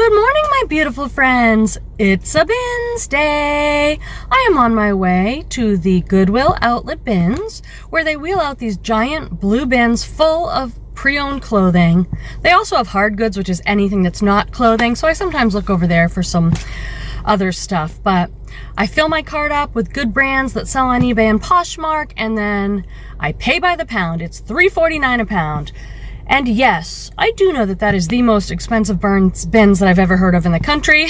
Good morning, my beautiful friends. It's a bins day. I am on my way to the Goodwill Outlet Bins, where they wheel out these giant blue bins full of pre-owned clothing. They also have hard goods, which is anything that's not clothing, so I sometimes look over there for some other stuff. But I fill my cart up with good brands that sell on eBay and Poshmark, and then I pay by the pound. It's $3.49 a pound. And yes, I do know that that is the most expensive bins that I've ever heard of in the country.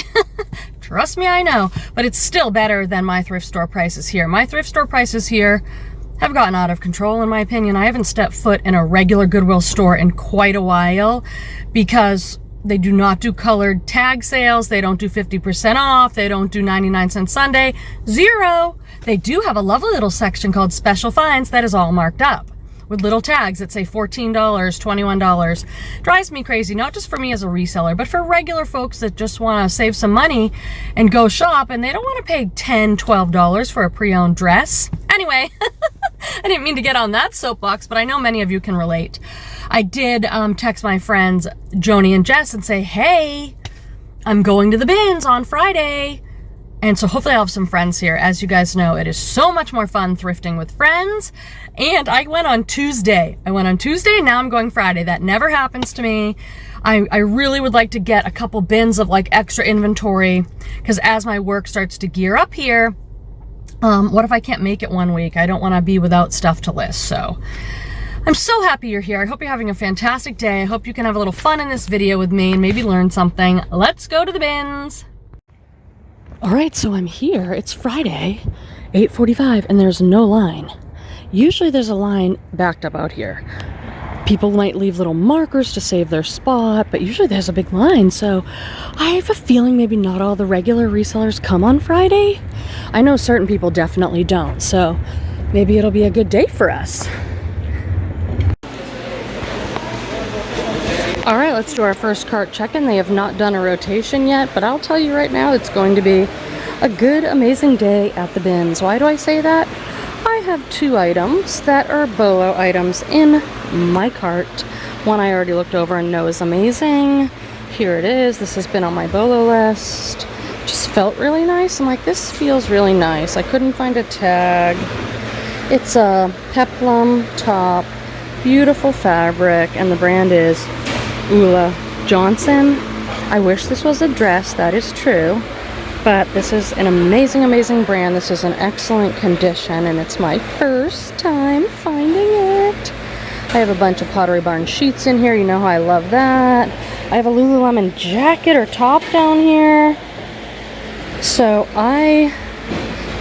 Trust me, I know. But it's still better than my thrift store prices here. My thrift store prices here have gotten out of control, in my opinion. I haven't stepped foot in a regular Goodwill store in quite a while because they do not do colored tag sales. They don't do 50% off. They don't do 99-cent Sunday. Zero. They do have a lovely little section called Special Finds that is all marked up with little tags that say $14, $21. Drives me crazy, not just for me as a reseller, but for regular folks that just want to save some money and go shop, and they don't want to pay $10, $12 for a pre-owned dress. Anyway, I didn't mean to get on that soapbox, but I know many of you can relate. I did text my friends Joni and Jess and say, hey, I'm going to the bins on Friday. And so hopefully I'll have some friends here. As you guys know, it is so much more fun thrifting with friends. And I went on Tuesday. And now I'm going Friday. That never happens to me. I really would like to get a couple bins of like extra inventory, because as my work starts to gear up here, what if I can't make it one week? I don't want to be without stuff to list. So I'm so happy you're here. I hope you're having a fantastic day. I hope you can have a little fun in this video with me and maybe learn something. Let's go to the bins. All right, so I'm here. It's Friday, 8:45, and there's no line. Usually there's a line backed up out here. People might leave little markers to save their spot, but usually there's a big line. So I have a feeling maybe not all the regular resellers come on Friday. I know certain people definitely don't, so maybe it'll be a good day for us. All right, let's do our first cart check-in. They have not done a rotation yet, but I'll tell you right now, it's going to be a good, amazing day at the bins. Why do I say that? I have two items that are BOLO items in my cart. One I already looked over and know is amazing. Here it is. This has been on my BOLO list. Just felt really nice. I'm like, this feels really nice. I couldn't find a tag. It's a peplum top, beautiful fabric, and the brand is Ulla Johnson. I wish this was a dress, that is true, but this is an amazing, amazing brand. This is in excellent condition, and it's my first time finding it. I have a bunch of Pottery Barn sheets in here. You know how I love that. I have a Lululemon jacket or top down here. So I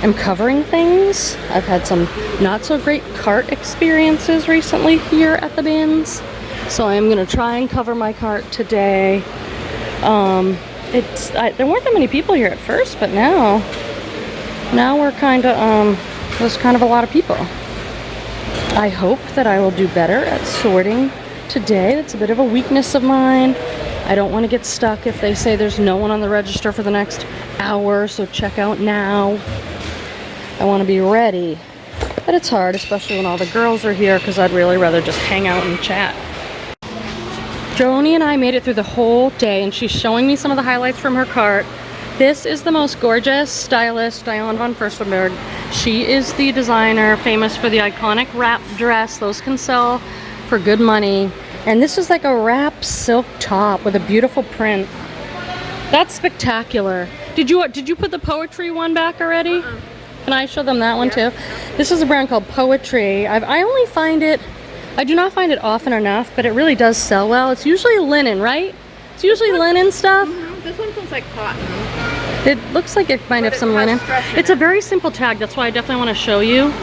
am covering things. I've had some not so great cart experiences recently here at the bins. So I'm going to try and cover my cart today. There weren't that many people here at first, but now we're kind of, there's kind of a lot of people. I hope that I will do better at sorting today. That's a bit of a weakness of mine. I don't want to get stuck if they say there's no one on the register for the next hour, so check out now. I want to be ready. But it's hard, especially when all the girls are here, because I'd really rather just hang out and chat. Joni and I made it through the whole day, and she's showing me some of the highlights from her cart. This is the most gorgeous stylist, Diane von Furstenberg. She is the designer famous for the iconic wrap dress. Those can sell for good money. And this is like a wrap silk top with a beautiful print. That's spectacular. Did you put the Poetry one back already? Can I show them that one too? This is a brand called Poetry. I do not find it often enough, but it really does sell well. It's usually linen, right? It's usually linen stuff. This one feels like cotton. It looks like it might have some linen. It's a very simple tag. That's why I definitely want to show you.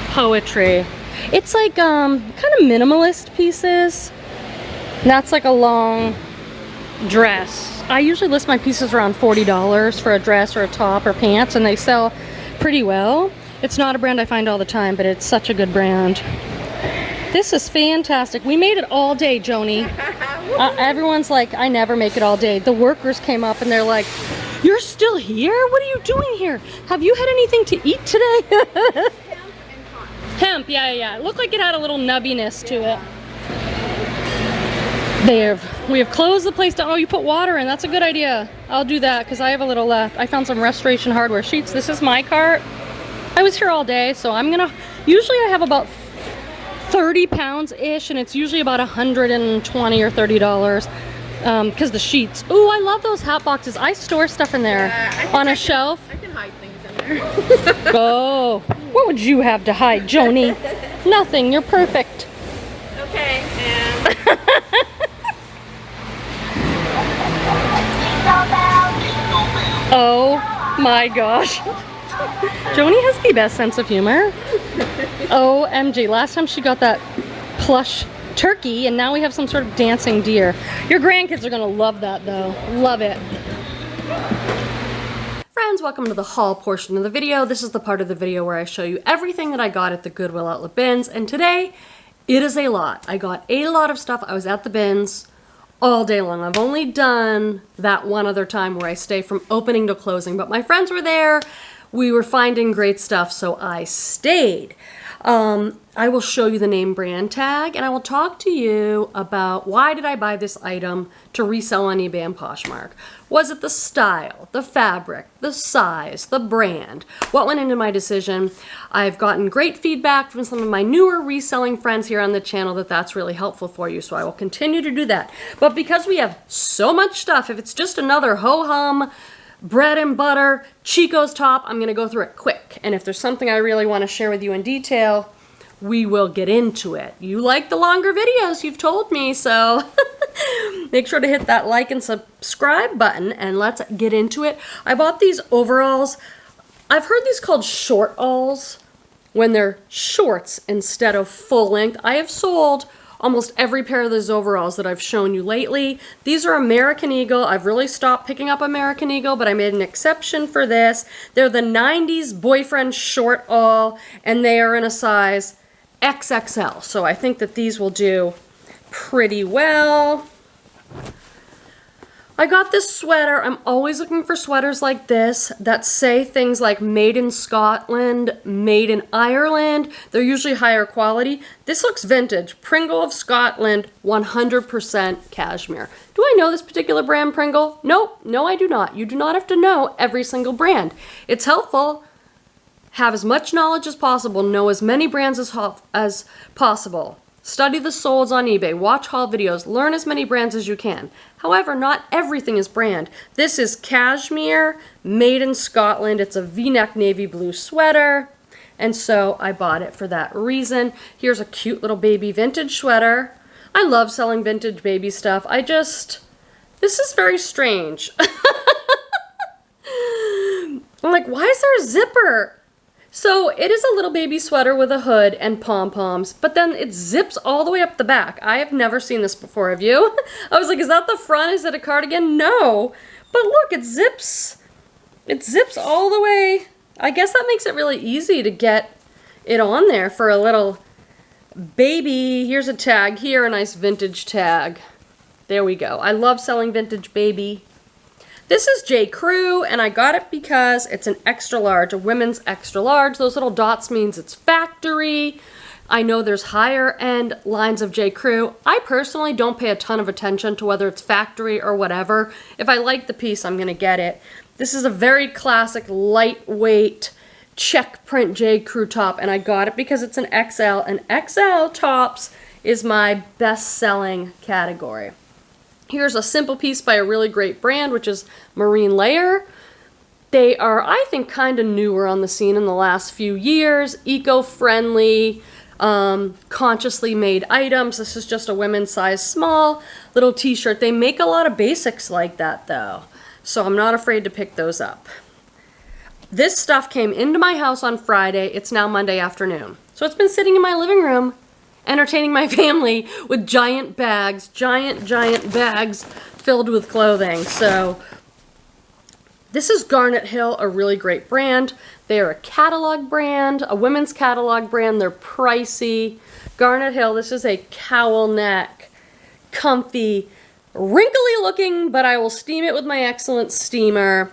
Poetry. It's like kind of minimalist pieces. And that's like a long dress. I usually list my pieces around $40 for a dress or a top or pants, and they sell pretty well. It's not a brand I find all the time, but it's such a good brand. This is fantastic. We made it all day, Joni. Everyone's like, I never make it all day. The workers came up and they're like, you're still here? What are you doing here? Have you had anything to eat today? Hemp and cotton. Hemp, yeah. It looked like it had a little nubbiness to it. We have closed the place down. Oh, you put water in. That's a good idea. I'll do that because I have a little left. I found some Restoration Hardware sheets. This is my cart. I was here all day, so I'm gonna, usually I have about 30 pounds-ish, and it's usually about $120 or $30 because the sheets. Ooh, I love those hot boxes. I store stuff in there on a shelf. I can hide things in there. Oh, what would you have to hide, Joni? Nothing. You're perfect. Okay, and... Oh my gosh. Joni has the best sense of humor. OMG, last time she got that plush turkey and now we have some sort of dancing deer. Your grandkids are gonna love that though. Love it. Friends, welcome to the haul portion of the video. This is the part of the video where I show you everything that I got at the Goodwill Outlet Bins, and today it is a lot. I got a lot of stuff. I was at the bins all day long. I've only done that one other time where I stay from opening to closing, but my friends were there. We were finding great stuff, so I stayed. I will show you the name brand tag, and I will talk to you about why did I buy this item to resell on eBay and Poshmark. Was it the style, the fabric, the size, the brand? What went into my decision? I've gotten great feedback from some of my newer reselling friends here on the channel that that's really helpful for you, so I will continue to do that. But because we have so much stuff, if it's just another ho-hum, bread and butter, Chico's top, I'm gonna go through it quick. And if there's something I really wanna share with you in detail, we will get into it. You like the longer videos, you've told me, so make sure to hit that like and subscribe button and let's get into it. I bought these overalls. I've heard these called short-alls when they're shorts instead of full length. I have sold almost every pair of those overalls that I've shown you lately. These are American Eagle. I've really stopped picking up American Eagle, but I made an exception for this. They're the 90s boyfriend short all, and they are in a size XXL. So I think that these will do pretty well. I got this sweater. I'm always looking for sweaters like this that say things like made in Scotland, made in Ireland. They're usually higher quality. This looks vintage. Pringle of Scotland, 100% cashmere. Do I know this particular brand, Pringle? Nope. No, I do not. You do not have to know every single brand. It's helpful. Have as much knowledge as possible. Know as many brands as possible. Study the solds on eBay, watch haul videos, learn as many brands as you can. However, not everything is brand. This is cashmere, made in Scotland. It's a V-neck navy blue sweater, and so I bought it for that reason. Here's a cute little baby vintage sweater. I love selling vintage baby stuff. This is very strange. I'm like, why is there a zipper? So it is a little baby sweater with a hood and pom-poms, but then it zips all the way up the back. I have never seen this before, have you? I was like, is that the front? Is it a cardigan? No. But look, it zips all the way. I guess that makes it really easy to get it on there for a little baby. Here's a tag here, a nice vintage tag. There we go. I love selling vintage baby. This is J. Crew, and I got it because it's an extra large, a women's extra large. Those little dots means it's factory. I know there's higher end lines of J. Crew. I personally don't pay a ton of attention to whether it's factory or whatever. If I like the piece, I'm gonna get it. This is a very classic, lightweight, check print J. Crew top, and I got it because it's an XL, and XL tops is my best-selling category. Here's a simple piece by a really great brand, which is Marine Layer. They are, I think, kind of newer on the scene in the last few years. Eco-friendly, consciously made items. This is just a women's size small little t-shirt. They make a lot of basics like that, though, so I'm not afraid to pick those up. This stuff came into my house on Friday. It's now Monday afternoon. So it's been sitting in my living room entertaining my family with giant bags, giant bags filled with clothing. So this is Garnet Hill, a really great brand. They are a catalog brand, a women's catalog brand. They're pricey. Garnet Hill, this is a cowl neck, comfy, wrinkly looking, but I will steam it with my excellent steamer.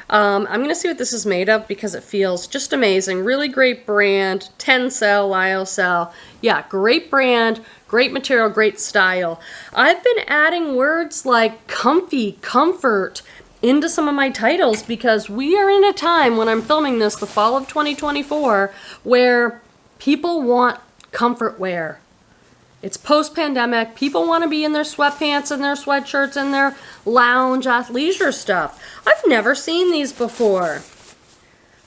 I'm going to see what this is made of because it feels just amazing. Really great brand. Tencel, Lyocell. Yeah, great brand, great material, great style. I've been adding words like comfy, comfort into some of my titles because we are in a time when I'm filming this, the fall of 2024, where people want comfort wear. It's post-pandemic. People want to be in their sweatpants and their sweatshirts and their lounge athleisure stuff. I've never seen these before.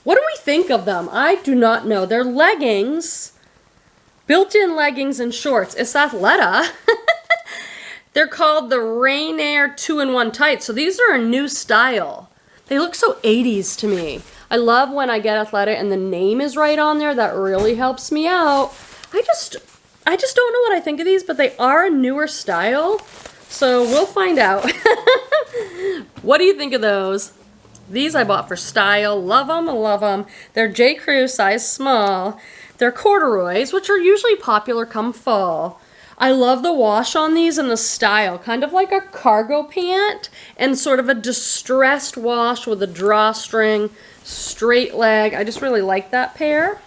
What do we think of them? I do not know. They're leggings, built-in leggings and shorts. It's Athleta. They're called the Rain Air 2-in-1 tights. So these are a new style. They look so 80s to me. I love when I get Athleta and the name is right on there. That really helps me out. I just don't know what I think of these, but they are a newer style. So we'll find out. What do you think of those? These I bought for style. Love them, love them. They're J. Crew size small. They're corduroys, which are usually popular come fall. I love the wash on these and the style, kind of like a cargo pant and sort of a distressed wash with a drawstring, straight leg. I just really like that pair.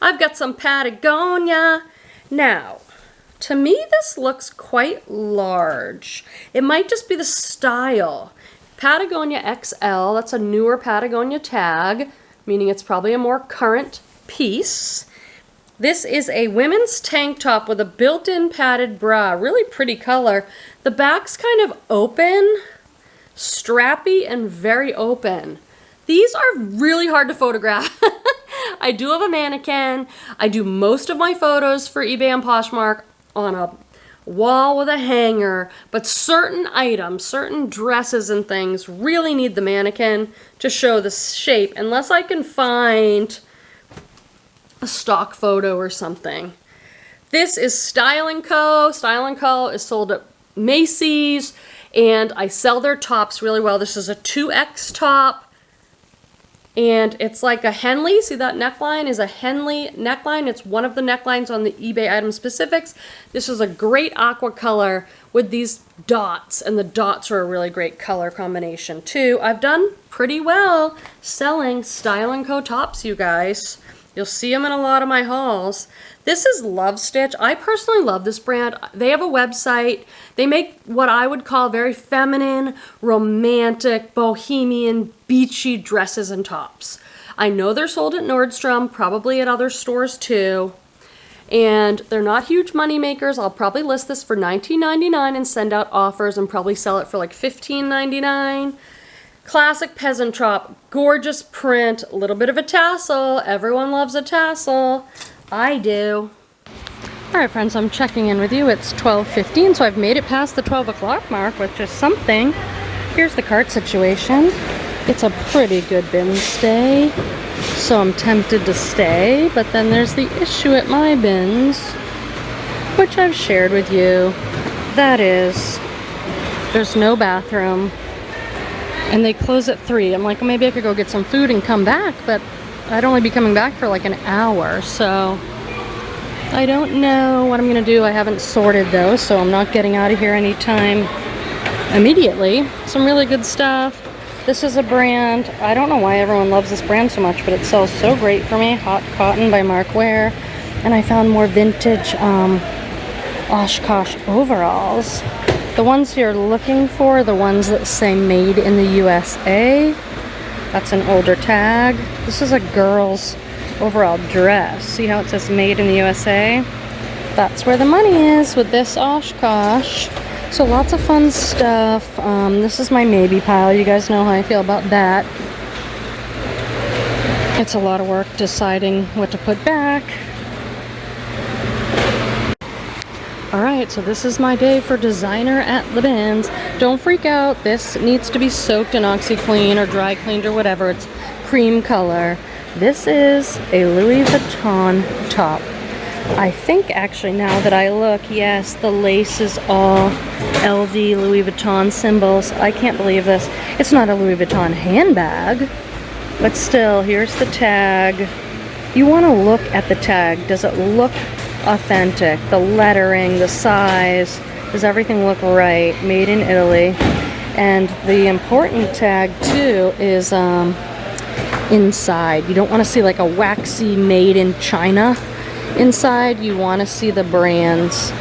I've got some Patagonia. Now, to me this looks quite large. It might just be the style. Patagonia XL, that's a newer Patagonia tag, meaning it's probably a more current piece. This is a women's tank top with a built-in padded bra. Really pretty color. The back's kind of open, strappy, and very open. These are really hard to photograph. I do have a mannequin. I do most of my photos for eBay and Poshmark on a wall with a hanger, but certain items, certain dresses and things really need the mannequin to show the shape, unless I can find a stock photo or something. This is Style & Co. Style & Co. is sold at Macy's, and I sell their tops really well. This is a 2X top, and it's like a Henley. See that neckline is a Henley neckline. It's one of the necklines on the eBay item specifics. This is a great aqua color with these dots, and the dots are a really great color combination too. I've done pretty well selling Style & Co. tops, you guys. You'll see them in a lot of my hauls. This is Love Stitch. I personally love this brand. They have a website. They make what I would call very feminine, romantic, bohemian, beachy dresses and tops. I know they're sold at Nordstrom, probably at other stores too. And they're not huge money makers. I'll probably list this for $19.99 and send out offers and probably sell it for like $15.99. Classic peasant top, gorgeous print, a little bit of a tassel. Everyone loves a tassel. I do. All right, friends, I'm checking in with you. It's 12:15, so I've made it past the 12 o'clock mark, which is something. Here's the cart situation. It's a pretty good bins day, so I'm tempted to stay, but then there's the issue at my bins, which I've shared with you. That is, there's no bathroom. And they close at 3. I'm like, well, maybe I could go get some food and come back, but I'd only be coming back for like an hour, so I don't know what I'm gonna do. I haven't sorted though, so I'm not getting out of here anytime immediately. Some really good stuff. This is a brand, I don't know why everyone loves this brand so much, but it sells so great for me. Hot Cotton by Mark Ware. And I found more vintage Oshkosh overalls. The ones you're looking for are the ones that say made in the USA. That's an older tag. This is a girl's overall dress. See how it says made in the USA? That's where the money is with this Oshkosh. So lots of fun stuff. This is my maybe pile. You guys know how I feel about that. It's a lot of work deciding what to put back. Alright, so this is my day for designer at the bins. Don't freak out. This needs to be soaked in OxyClean or dry cleaned or whatever. It's cream color. This is a Louis Vuitton top. I think actually now that I look, yes, the lace is all LV Louis Vuitton symbols. I can't believe this. It's not a Louis Vuitton handbag, but still, here's the tag. You want to look at the tag. Does it look authentic? The lettering, the size, does everything look right? Made in Italy. And the important tag too is inside. You don't want to see like a waxy made in China inside. You want to see the brands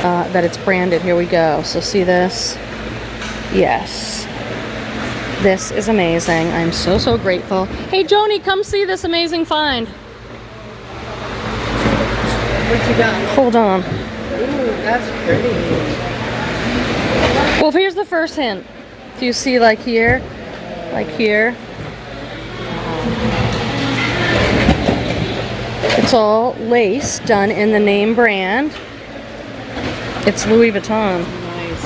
that it's branded. Here we go. So see this? Yes. This is amazing. I'm so, so grateful. Hey Joni, come see this amazing find. What you got? Hold on. Ooh, that's pretty. Well, here's the first hint. Do you see like here? Like here? It's all lace done in the name brand. It's Louis Vuitton. Nice.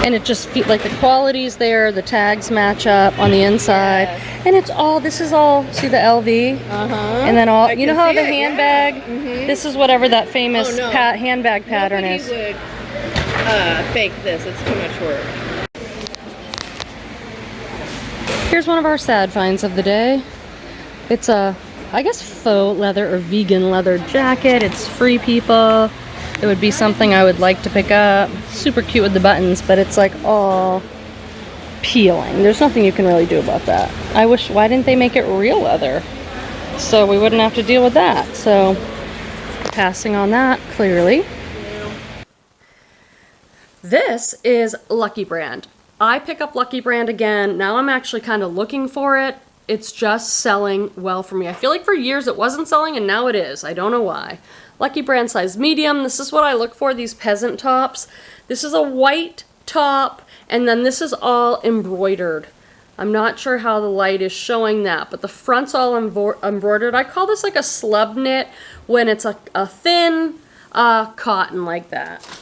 And it just feels like the quality's there, the tags match up on the inside. Yes. And it's all, this is all, see the LV? Uh-huh. And then all, I you know can how see the it, handbag? yeah. Mhm. This is whatever that famous Oh, no. handbag pattern Nobody is. would fake this. It's too much work. Here's one of our sad finds of the day. It's a, I guess, faux leather or vegan leather jacket. It's Free People. It would be something I would like to pick up. Super cute with the buttons, but it's like all peeling. There's nothing you can really do about that. I wish, why didn't they make it real leather? So we wouldn't have to deal with that. So passing on that, clearly. This is Lucky Brand. I pick up Lucky Brand again. Now I'm actually kind of looking for it. It's just selling well for me. I feel like for years it wasn't selling and now it is. I don't know why. Lucky Brand size medium. This is what I look for, these peasant tops. This is a white top and then this is all embroidered. I'm not sure how the light is showing that, but the front's all embroidered. I call this like a slub knit when it's a thin cotton like that.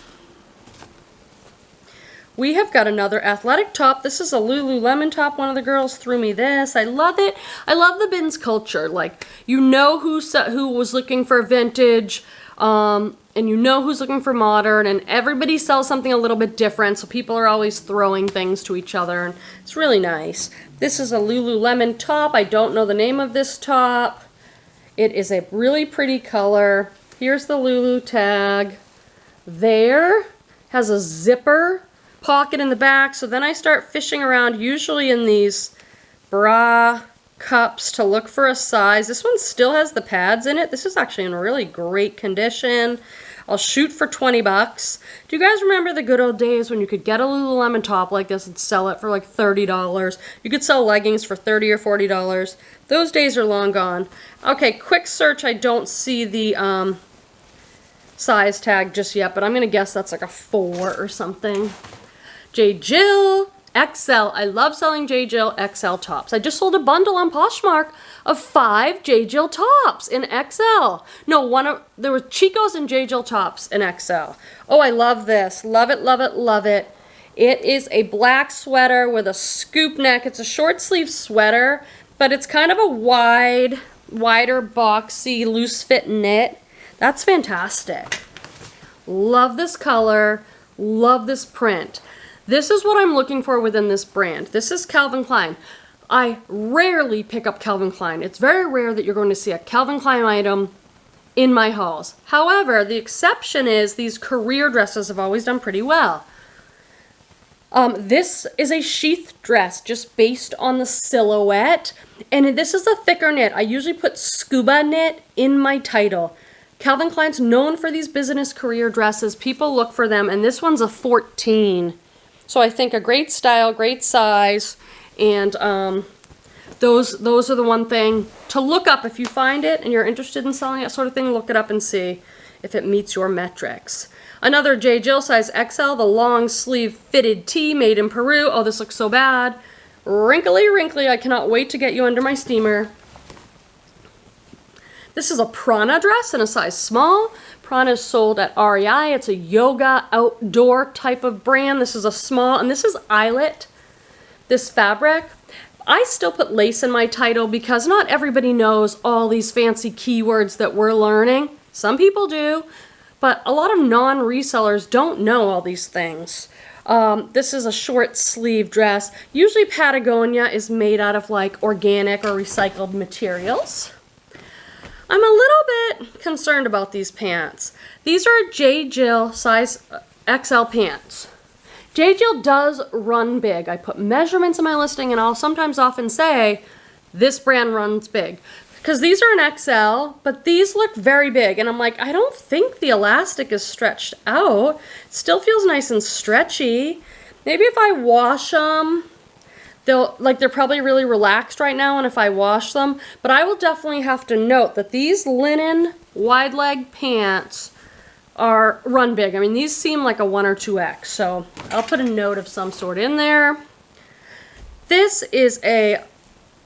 We have got another athletic top. This is a Lululemon top. One of the girls threw me this. I love it. I love the bins culture. Like, you know who was looking for vintage, and you know who's looking for modern, and everybody sells something a little bit different, so people are always throwing things to each other, and it's really nice. This is a Lululemon top. I don't know the name of this top. It is a really pretty color. Here's the Lulu tag. There has a zipper pocket in the back, so then I start fishing around usually in these bra cups to look for a size. This one still has the pads in it. This is actually in really great condition. I'll shoot for 20 bucks. Do you guys remember the good old days when you could get a Lululemon top like this and sell it for like $30? You could sell leggings for $30 or $40. Those days are long gone. Okay, quick search. I don't see the size tag just yet, but I'm gonna guess that's like a 4 or something. J. Jill XL. I love selling J. Jill XL tops. I just sold a bundle on Poshmark of 5 J. Jill tops in XL. No, there were Chico's and J. Jill tops in XL. Oh, I love this. Love it, love it, love it. It is a black sweater with a scoop neck. It's a short sleeve sweater, but it's kind of a wider, boxy, loose fit knit. That's fantastic. Love this color. Love this print. This is what I'm looking for within this brand. This is Calvin Klein. I rarely pick up Calvin Klein. It's very rare that you're going to see a Calvin Klein item in my hauls. However, the exception is these career dresses have always done pretty well. This is a sheath dress just based on the silhouette, and this is a thicker knit. I usually put scuba knit in my title. Calvin Klein's known for these business career dresses. People look for them, and this one's a 14. So I think a great style, great size, and those are the one thing to look up. If you find it and you're interested in selling that sort of thing, look it up and see if it meets your metrics. Another J. Jill size XL, the long sleeve fitted tee made in Peru. Oh, this looks so bad. Wrinkly, wrinkly. I cannot wait to get you under my steamer. This is a Prana dress in a size small. Prana is sold at REI. It's a yoga outdoor type of brand. This is a small, and this is eyelet, this fabric. I still put lace in my title because not everybody knows all these fancy keywords that we're learning. Some people do, but a lot of non-resellers don't know all these things. This is a short sleeve dress. Usually Patagonia is made out of like organic or recycled materials. I'm a little bit concerned about these pants. These are J. Jill size XL pants. Jill does run big. I put measurements in my listing, and I'll sometimes often say, this brand runs big. Because these are an XL, but these look very big. And I'm like, I don't think the elastic is stretched out. It still feels nice and stretchy. Maybe if I wash them, they're probably really relaxed right now, and if I wash them. But I will definitely have to note that these linen wide leg pants are run big. I mean, these seem like a 1 or 2X. So I'll put a note of some sort in there. This is a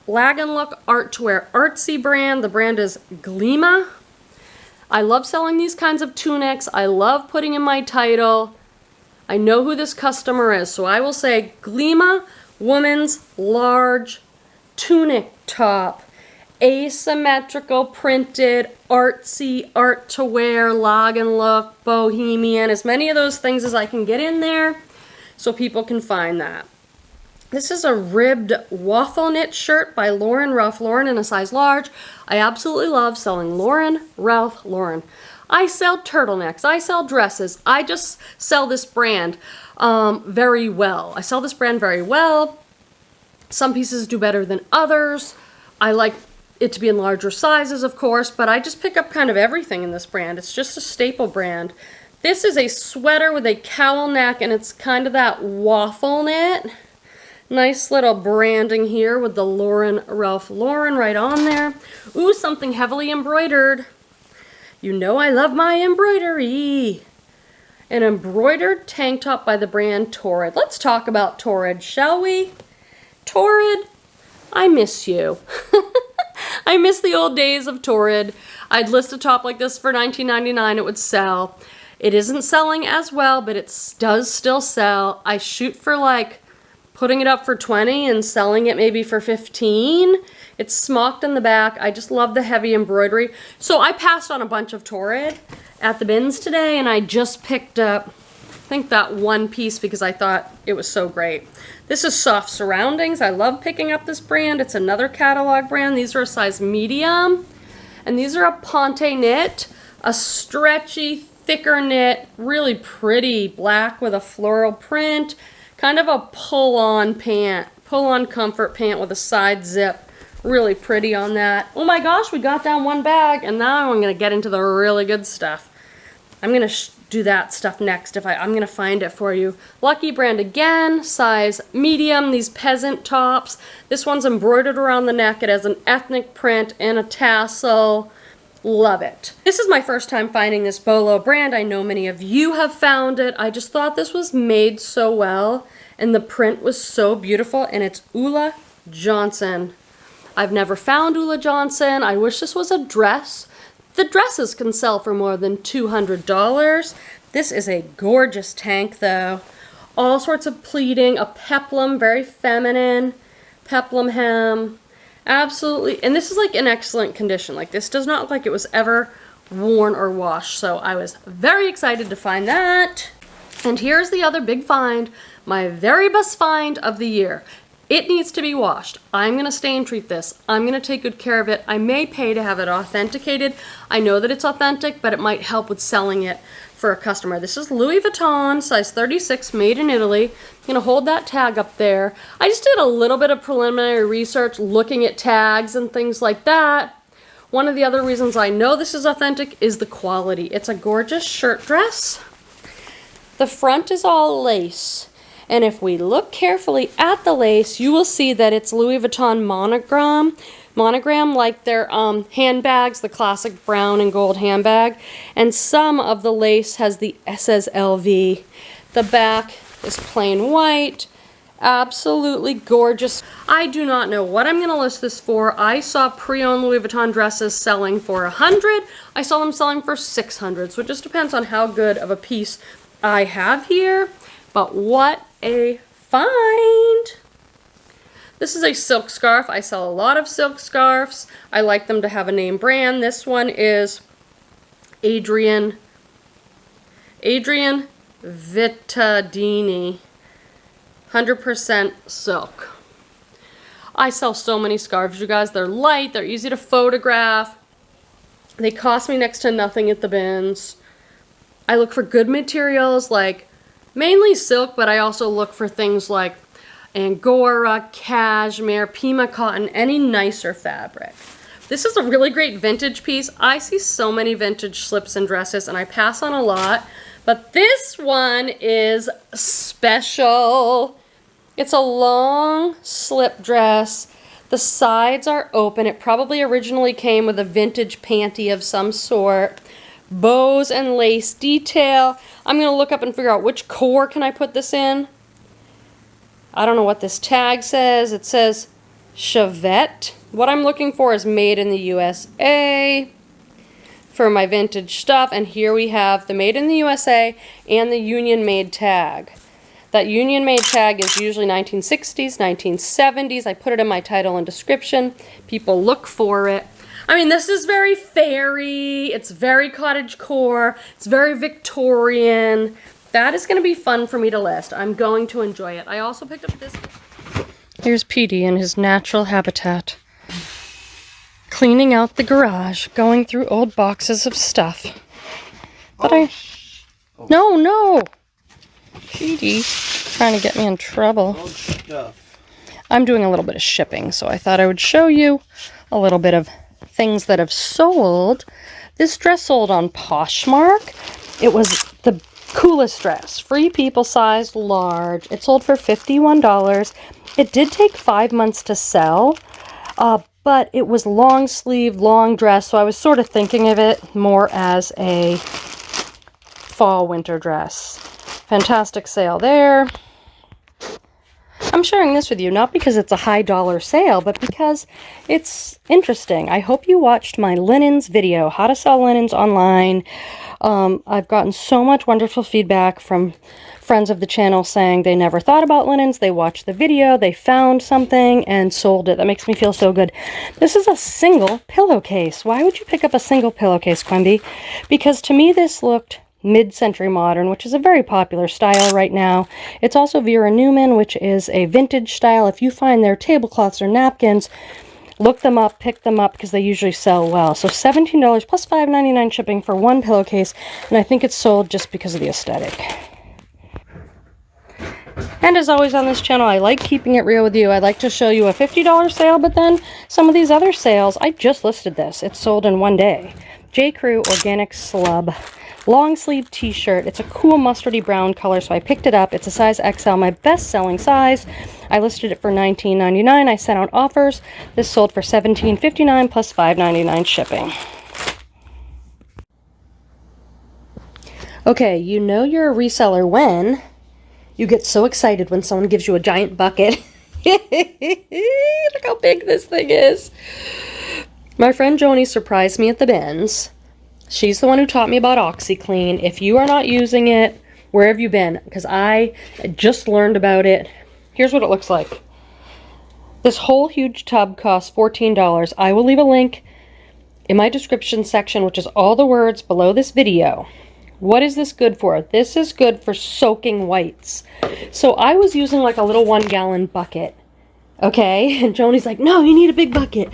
Lag and Look Art to Wear artsy brand. The brand is Glima. I love selling these kinds of tunics. I love putting in my title. I know who this customer is, so I will say Glima woman's large tunic top. Asymmetrical, printed, artsy, art to wear, Lag and Look, bohemian, as many of those things as I can get in there so people can find that. This is a ribbed waffle knit shirt by Lauren, Ralph Lauren, in a size large. I absolutely love selling Lauren, Ralph Lauren. I sell turtlenecks, I sell dresses, I just sell this brand very well. I sell this brand very well. Some pieces do better than others. I like it to be in larger sizes, of course, but I just pick up kind of everything in this brand. It's just a staple brand. This is a sweater with a cowl neck, and it's kind of that waffle knit. Nice little branding here with the Lauren, Ralph Lauren right on there. Ooh, something heavily embroidered. You know I love my embroidery. An embroidered tank top by the brand Torrid. Let's talk about Torrid, shall we? Torrid, I miss you. I miss the old days of Torrid. I'd list a top like this for $19.99, it would sell. It isn't selling as well, but it does still sell. I shoot for like putting it up for $20 and selling it maybe for $15. It's smocked in the back. I just love the heavy embroidery. So I passed on a bunch of Torrid at the bins today, and I just picked up, I think, that one piece because I thought it was so great. This is Soft Surroundings. I love picking up this brand. It's another catalog brand. These are a size medium, and these are a ponte knit, a stretchy, thicker knit, really pretty black with a floral print. Kind of a pull-on pant, pull-on comfort pant with a side zip. Really pretty on that. Oh my gosh, we got down one bag, and now I'm going to get into the really good stuff. I'm going to do that stuff next. I'm going to find it for you. Lucky brand again, size medium, these peasant tops. This one's embroidered around the neck. It has an ethnic print and a tassel. Love it. This is my first time finding this Bolo brand. I know many of you have found it. I just thought this was made so well, and the print was so beautiful, and it's Ulla Johnson. I've never found Ulla Johnson. I wish this was a dress. The dresses can sell for more than $200. This is a gorgeous tank though. All sorts of pleating, a peplum, very feminine, peplum hem. Absolutely, and this is like in excellent condition. Like this does not look like it was ever worn or washed. So I was very excited to find that. And here's the other big find, my very best find of the year. It needs to be washed. I'm gonna stay and treat this. I'm gonna take good care of it. I may pay to have it authenticated. I know that it's authentic, but it might help with selling it for a customer. This is Louis Vuitton, size 36, made in Italy. I'm gonna hold that tag up there. I just did a little bit of preliminary research looking at tags and things like that. One of the other reasons I know this is authentic is the quality. It's a gorgeous shirt dress. The front is all lace. And if we look carefully at the lace, you will see that it's Louis Vuitton monogram like their handbags, the classic brown and gold handbag. And some of the lace says LV. The back is plain white. Absolutely gorgeous. I do not know what I'm going to list this for. I saw pre-owned Louis Vuitton dresses selling for $100. I saw them selling for $600. So it just depends on how good of a piece I have here. But what a find! This is a silk scarf. I sell a lot of silk scarves. I like them to have a name brand. This one is Adrian Vittadini, 100% silk. I sell so many scarves, you guys. They're light, they're easy to photograph. They cost me next to nothing at the bins. I look for good materials like Mainly silk, but I also look for things like Angora, cashmere, Pima cotton, any nicer fabric. This is a really great vintage piece. I see so many vintage slips and dresses, and I pass on a lot, but this one is special. It's a long slip dress. The sides are open. It probably originally came with a vintage panty of some sort. Bows and lace detail. I'm going to look up and figure out which core can I put this in. I don't know what this tag says. It says Chevette. What I'm looking for is made in the USA for my vintage stuff. And here we have the made in the USA and the union made tag. That union made tag is usually 1960s, 1970s. I put it in my title and description. People look for it. I mean, this is very fairy. It's very cottagecore. It's very Victorian. That is going to be fun for me to list. I'm going to enjoy it. I also picked up this. Here's Petey in his natural habitat. Cleaning out the garage, going through old boxes of stuff. But No. Petey, trying to get me in trouble. I'm doing a little bit of shipping, so I thought I would show you a little bit of things that have sold. This dress sold on Poshmark. It was the coolest dress. Free people size, large. It sold for $51. It did take 5 months to sell, but it was long sleeve, long dress, so I was sort of thinking of it more as a fall winter dress. Fantastic sale there. I'm sharing this with you not because it's a high dollar sale, but because it's interesting. I hope you watched my linens video, how to sell linens online. I've gotten so much wonderful feedback from friends of the channel saying they never thought about linens. They watched the video, they found something and sold it. That makes me feel so good. This is a single pillowcase. Why would you pick up a single pillowcase, Quenby? Because to me this looked mid-century modern, which is a very popular style right now. It's also Vera Newman, which is a vintage style. If you find their tablecloths or napkins, look them up, pick them up, because they usually sell well. So $17 plus $5.99 shipping for one pillowcase, and I think it's sold just because of the aesthetic. And as always on this channel, I like keeping it real with you. I like to show you a $50 sale, but then some of these other sales, I just listed this. It's sold in one day. J. Crew Organic Slub. Long sleeve t-shirt. It's a cool mustardy brown color, so I picked it up. It's a size XL, my best selling size. I listed it for $19.99. I sent out offers. This sold for $17.59 plus $5.99 shipping. Okay, you know you're a reseller when you get so excited when someone gives you a giant bucket. Look how big this thing is. My friend Joni surprised me at the bins. She's the one who taught me about OxyClean. If you are not using it, where have you been? Because I just learned about it. Here's what it looks like. This whole huge tub costs $14. I will leave a link in my description section, which is all the words below this video. What is this good for? This is good for soaking whites. So I was using like a little 1 gallon bucket. Okay, and Joni's like, no, you need a big bucket.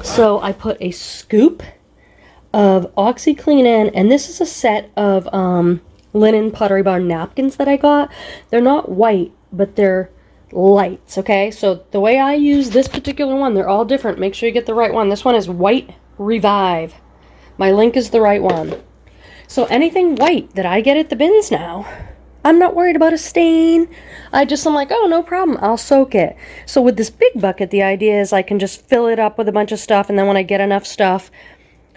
So I put a scoop of OxyClean in, and this is a set of linen Pottery Barn napkins that I got. They're not white, but they're lights, okay? So the way I use this particular one, they're all different. Make sure you get the right one. This one is White Revive. My link is the right one. So anything white that I get at the bins now, I'm not worried about a stain. I'm like, oh, no problem. I'll soak it. So with this big bucket, the idea is I can just fill it up with a bunch of stuff, and then when I get enough stuff,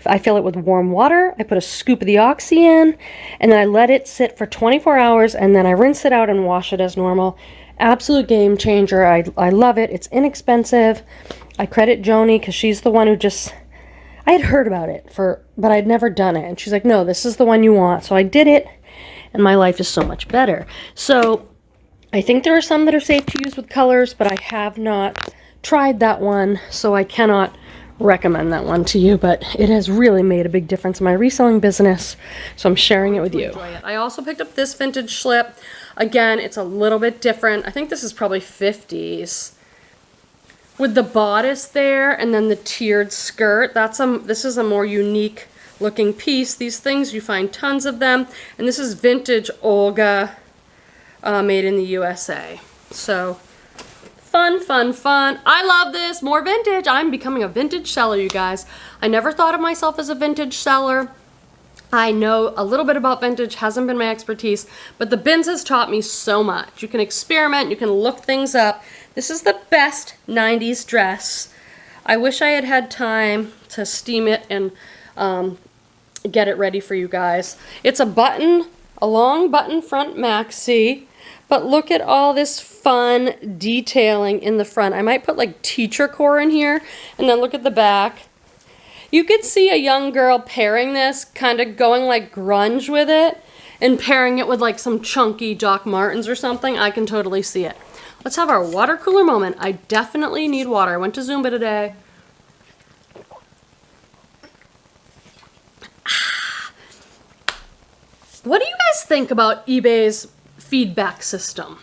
I fill it with warm water, I put a scoop of the Oxy in, and then I let it sit for 24 hours, and then I rinse it out and wash it as normal. Absolute game changer. I love it. It's inexpensive. I credit Joni because she's the one who I had heard about it, but I'd never done it. And she's like, no, this is the one you want. So I did it, and my life is so much better. So I think there are some that are safe to use with colors, but I have not tried that one, so I cannot recommend that one to you, but it has really made a big difference in my reselling business, so I'm sharing it with you. I also picked up this vintage slip. Again, it's a little bit different. I think this is probably 50s. With the bodice there and then the tiered skirt. This is a more unique looking piece. These things, you find tons of them. And this is vintage Olga made in the USA. So fun, fun, fun. I love this. More vintage. I'm becoming a vintage seller, you guys. I never thought of myself as a vintage seller. I know a little bit about vintage, hasn't been my expertise, but the bins has taught me so much. You can experiment, you can look things up. This is the best 90s dress. I wish I had had time to steam it and get it ready for you guys. It's a long button front maxi, but look at all this fun detailing in the front. I might put like teacher core in here, and then look at the back. You could see a young girl pairing this, kind of going like grunge with it, and pairing it with like some chunky Doc Martens or something. I can totally see it. Let's have our water cooler moment. I definitely need water. I went to Zumba today. What do you guys think about eBay's feedback system?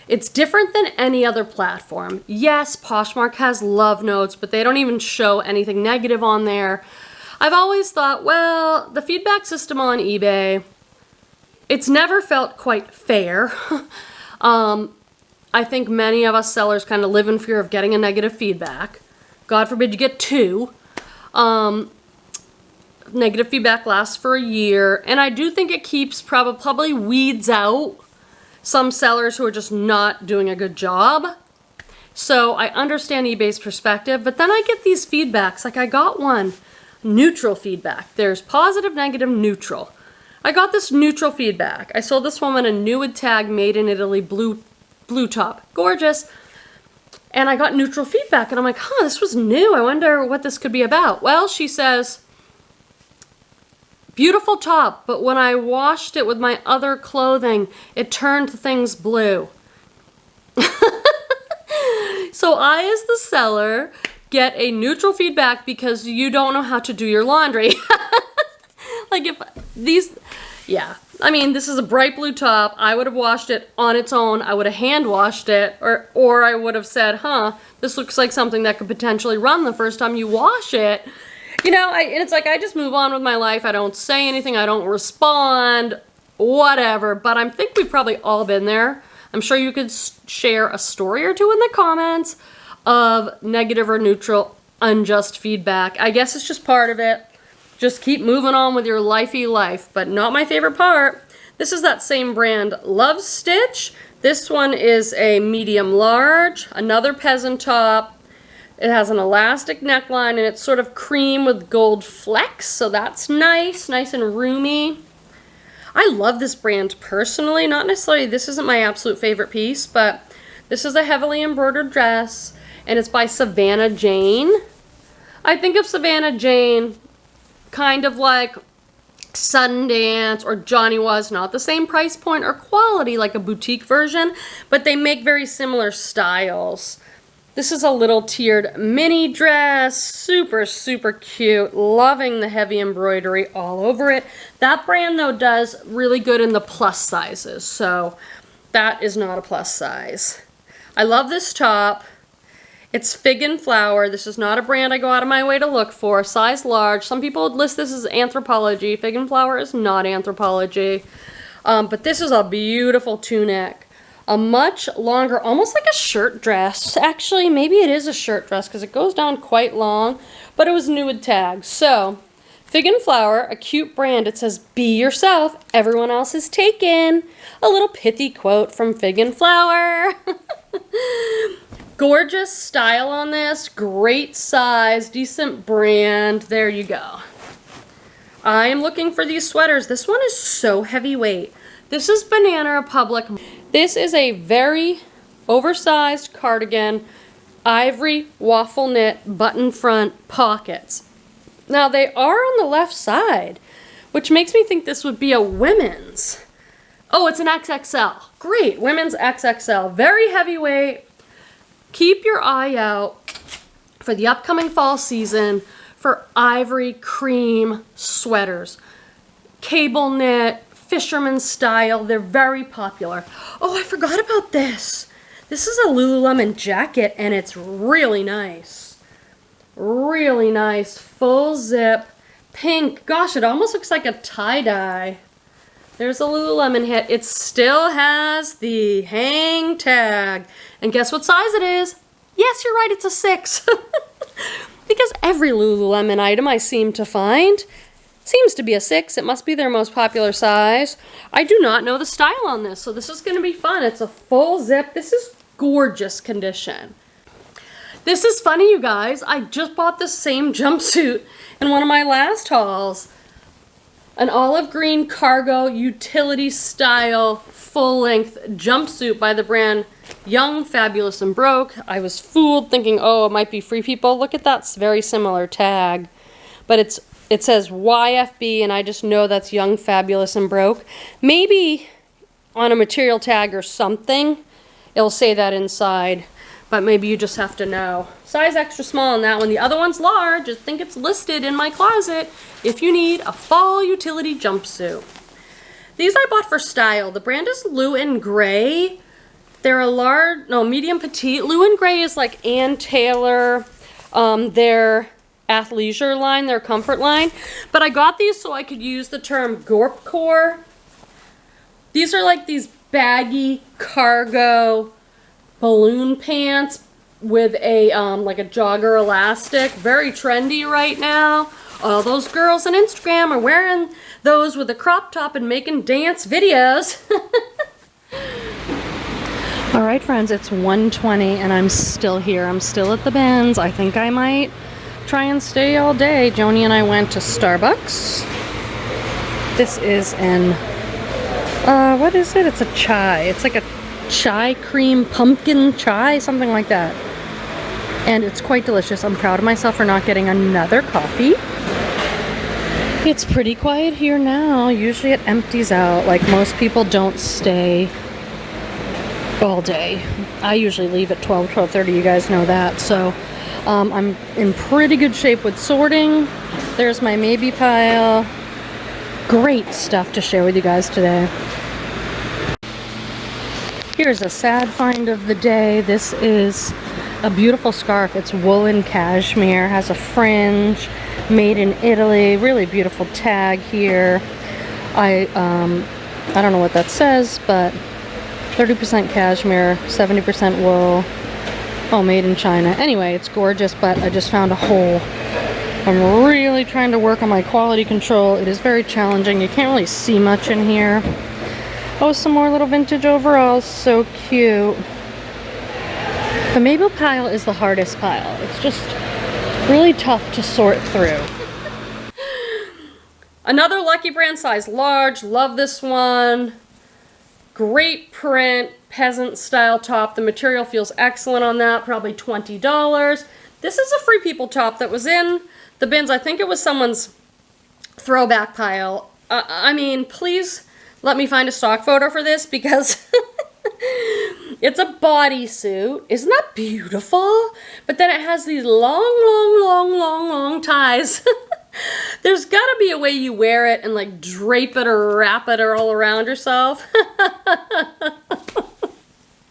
It's different than any other platform. Yes, Poshmark has love notes, but they don't even show anything negative on there. I've always thought, well, the feedback system on eBay, it's never felt quite fair. I think many of us sellers kind of live in fear of getting a negative feedback. God forbid you get 2. Negative feedback lasts for a year, and I do think it keeps probably weeds out some sellers who are just not doing a good job. So I understand eBay's perspective, but then I get these feedbacks. Like I got one, neutral feedback. There's positive, negative, neutral. I got this neutral feedback. I sold this woman a nude tag made in Italy blue top. Gorgeous. And I got neutral feedback, and I'm like, huh, this was new. I wonder what this could be about. Well, she says, beautiful top, but when I washed it with my other clothing, it turned things blue. So I, as the seller, get a neutral feedback because you don't know how to do your laundry. Like if these, yeah. I mean, this is a bright blue top. I would have washed it on its own. I would have hand washed it, or I would have said, huh, this looks like something that could potentially run the first time you wash it. You know, and it's like I just move on with my life. I don't say anything. I don't respond, whatever. But I think we've probably all been there. I'm sure you could share a story or two in the comments of negative or neutral unjust feedback. I guess it's just part of it. Just keep moving on with your lifey life. But not my favorite part. This is that same brand, Love Stitch. This one is a medium large, another peasant top. It has an elastic neckline, and it's sort of cream with gold flecks, so that's nice and roomy. I love this brand personally. Not necessarily, this isn't my absolute favorite piece, but this is a heavily embroidered dress, and it's by Savannah Jane. I think of Savannah Jane kind of like Sundance or Johnny Was, not the same price point or quality like a boutique version, but they make very similar styles. This is a little tiered mini dress, super, super cute. Loving the heavy embroidery all over it. That brand, though, does really good in the plus sizes, so that is not a plus size. I love this top. It's Fig and Flower. This is not a brand I go out of my way to look for. Size large. Some people would list this as Anthropologie. Fig and Flower is not Anthropologie. But this is a beautiful tunic. A much longer, almost like a shirt dress. Actually, maybe it is a shirt dress because it goes down quite long, but it was nude tag. So, Fig and Flower, a cute brand. It says, be yourself, everyone else is taken. A little pithy quote from Fig and Flower. Gorgeous style on this, great size, decent brand. There you go. I am looking for these sweaters. This one is so heavyweight. This is Banana Republic. This is a very oversized cardigan, ivory waffle knit button front pockets. Now they are on the left side, which makes me think this would be a women's. Oh, it's an XXL. Great, women's XXL. Very heavyweight. Keep your eye out for the upcoming fall season for ivory cream sweaters. Cable knit, fisherman style, they're very popular. Oh, I forgot about this. This is a Lululemon jacket, and it's really nice. Really nice, full zip, pink. Gosh, it almost looks like a tie-dye. There's a Lululemon hit. It still has the hang tag. And guess what size it is? Yes, you're right, it's a 6. Because every Lululemon item I seem to find seems to be a 6. It must be their most popular size. I do not know the style on this, so this is going to be fun. It's a full zip. This is gorgeous condition. This is funny, you guys. I just bought the same jumpsuit in one of my last hauls. An olive green cargo utility style full length jumpsuit by the brand Young, Fabulous, and Broke. I was fooled thinking, oh, it might be Free People. Look at that very similar tag. But it says YFB, and I just know that's Young, Fabulous, and Broke. Maybe on a material tag or something, it'll say that inside. But maybe you just have to know. Size extra small on that one. The other one's large. I think it's listed in my closet if you need a fall utility jumpsuit. These I bought for style. The brand is Lou & Grey. They're a medium petite. Lou & Grey is like Ann Taylor, their athleisure line, their comfort line. But I got these so I could use the term Gorpcore. These are like these baggy cargo balloon pants with a like a jogger elastic. Very trendy right now. All those girls on Instagram are wearing those with a crop top and making dance videos. All right, friends, it's 1:20 and I'm still here. I'm still at the bins. I think I might try and stay all day. Joni and I went to Starbucks. This is an, what is it? It's a chai. It's like a chai cream pumpkin chai, something like that. And it's quite delicious. I'm proud of myself for not getting another coffee. It's pretty quiet here now. Usually it empties out. Like most people don't stay all day. I usually leave at 12:30. You guys know that. So I'm in pretty good shape with sorting. There's my maybe pile. Great stuff to share with you guys today. Here's a sad find of the day. This is a beautiful scarf. It's woolen cashmere, has a fringe, made in Italy. Really beautiful tag here. I don't know what that says, but 30% cashmere, 70% wool. Oh, made in China. Anyway, it's gorgeous, but I just found a hole. I'm really trying to work on my quality control. It is very challenging. You can't really see much in here. Oh, some more little vintage overalls. So cute. The Mabel pile is the hardest pile. It's just really tough to sort through. Another Lucky Brand size large. Love this one. Great print, peasant style top. The material feels excellent on that. Probably $20. This is a Free People top that was in the bins. I think it was someone's throwback pile. I mean, please let me find a stock photo for this because it's a bodysuit. Isn't that beautiful? But then it has these long ties. There's gotta be a way you wear it and like drape it or wrap it or all around yourself.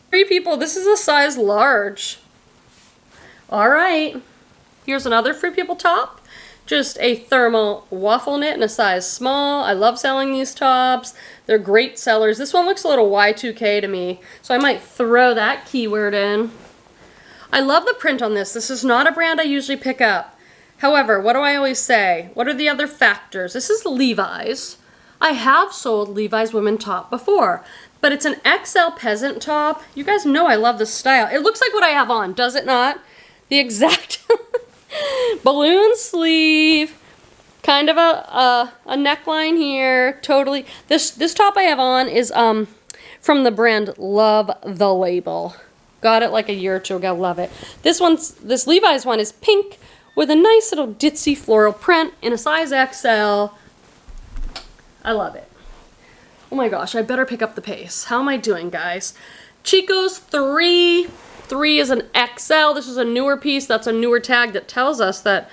Free People, this is a size large. All right, here's another Free People top. Just a thermal waffle knit in a size small. I love selling these tops. They're great sellers. This one looks a little Y2K to me, so I might throw that keyword in. I love the print on this. This is not a brand I usually pick up. However, what do I always say? What are the other factors? This is Levi's. I have sold Levi's women top before, but it's an XL peasant top. You guys know I love this style. It looks like what I have on, does it not? The exact balloon sleeve, kind of a neckline here, totally. This top I have on is from the brand Love the Label. Got it like a year or two ago, love it. This Levi's one is pink with a nice little ditzy floral print in a size XL. I love it. Oh my gosh, I better pick up the pace. How am I doing, guys? Chico's 3 is an XL. This is a newer piece. That's a newer tag that tells us that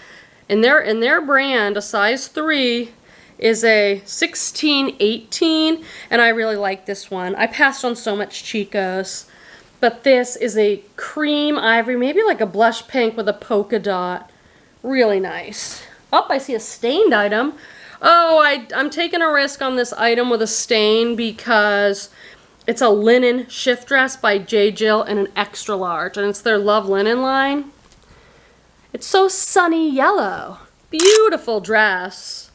in their brand, a size 3 is a 16-18, and I really like this one. I passed on so much Chico's, but this is a cream ivory, maybe like a blush pink with a polka dot. Really nice. Oh, I see a stained item. Oh, I'm taking a risk on this item with a stain because it's a linen shift dress by J. Jill in an extra large, and it's their Love Linen line. It's so sunny yellow. Beautiful dress.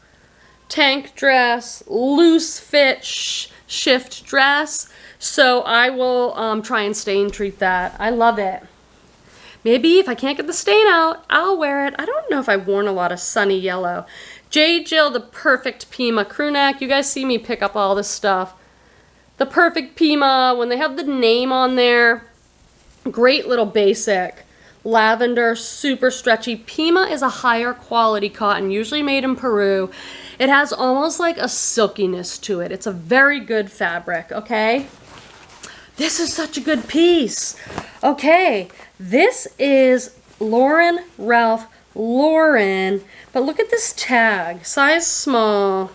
Tank dress, loose fit shift dress. So I will try and stain treat that. I love it. Maybe if I can't get the stain out, I'll wear it. I don't know if I've worn a lot of sunny yellow. J. Jill, the perfect Pima crew neck. You guys see me pick up all this stuff. The perfect Pima, when they have the name on there, great little basic. Lavender, super stretchy. Pima is a higher quality cotton, usually made in Peru. It has almost like a silkiness to it. It's a very good fabric, okay? This is such a good piece. Okay, this is Lauren Ralph Lauren, but look at this tag, size small.